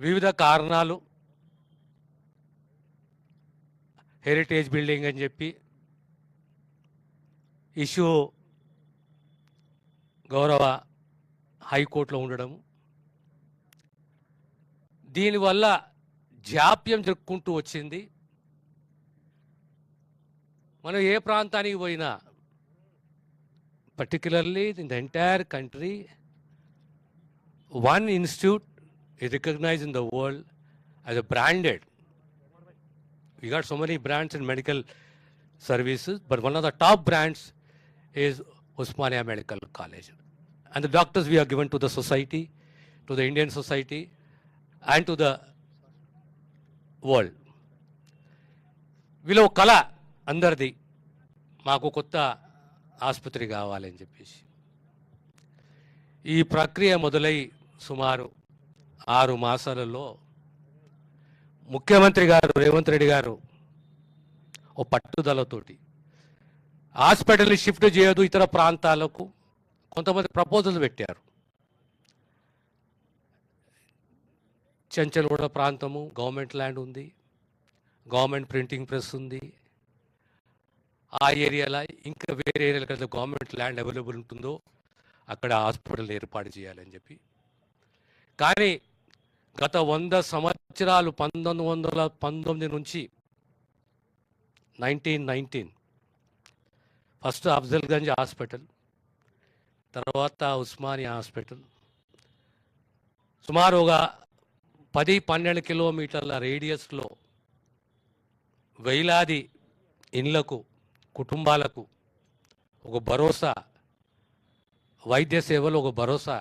వివిధ కారణాలు heritage building అని చెప్పి ఇష్యూ గౌరవ హైకోర్టులో ఉండడం, దీనివల్ల జాప్యం జరుపుకుంటూ వచ్చింది. మనం ఏ ప్రాంతానికి పోయినా, particularly in the entire country, one institute is recognized in the world as a branded. We got so many brands in medical services, but one of the top brands is Osmania Medical College. And the doctors we are given to the society, to the Indian society, and to the world. వీలో కళ అందరిది, మాకు కొత్త ఆసుపత్రి కావాలని చెప్పేసి. ఈ ప్రక్రియ మొదలై సుమారు 6 మాసాలలో ముఖ్యమంత్రి గారు రేవంత్ రెడ్డి గారు ఓ పట్టుదలతోటి హాస్పిటల్ని షిఫ్ట్ చేయదు ఇతర ప్రాంతాలకు కొంతమంది ప్రపోజల్స్ పెట్టారు. చెంచల్గూడ ప్రాంతము గవర్నమెంట్ ల్యాండ్ ఉంది, గవర్నమెంట్ ప్రింటింగ్ ప్రెస్ ఉంది. ఆ ఏరియాలో ఇంకా వేరే ఏరియాలో కదా గవర్నమెంట్ ల్యాండ్ అవైలబుల్ ఉంటుందో అక్కడ హాస్పిటల్ ఏర్పాటు చేయాలని చెప్పి. కానీ గత 100 సంవత్సరాలు 1919 నుంచి 1919 ఫస్ట్ అఫ్జల్గంజ్ హాస్పిటల్, తర్వాత ఉస్మానియా హాస్పిటల్, సుమారుగా 10-12 కిలోమీటర్ల రేడియస్లో వేలాది ఇండ్లకు కుటుంబాలకు ఒక భరోసా, వైద్య సేవలు ఒక భరోసా,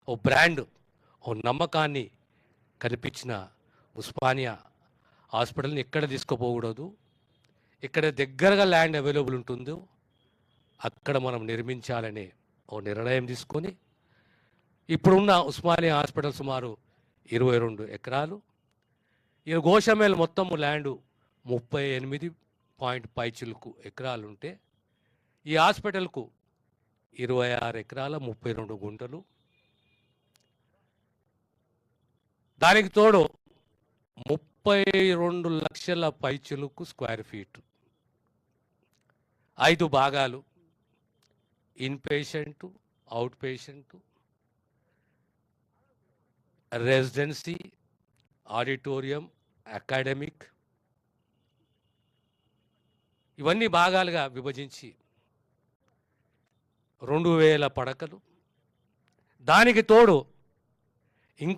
ఓ బ్రాండ్, ఓ నమ్మకాన్ని కల్పించిన ఉస్మానియా హాస్పిటల్ని ఎక్కడ తీసుకుపోకూడదు, ఇక్కడ దగ్గరగా ల్యాండ్ అవైలబుల్ ఉంటుందో అక్కడ మనం నిర్మించాలనే ఓ నిర్ణయం తీసుకొని ఇప్పుడున్న ఉస్మానియా హాస్పిటల్ సుమారు 22 ఎకరాలు. ఈ గోషమేల్ మొత్తం ల్యాండు 38.5 ఎకరాలు ఉంటే ఈ హాస్పిటల్కు 26 ఎకరాల 32 గుంటలు. దానికి తోడు 32 లక్షల పైచులకు స్క్వేర్ ఫీట్, 5 భాగాలు, in patient, out patient, residency, auditorium, academic, ఇవన్నీ భాగాలుగా విభజించి 2000 పడకలు. దానికి తోడు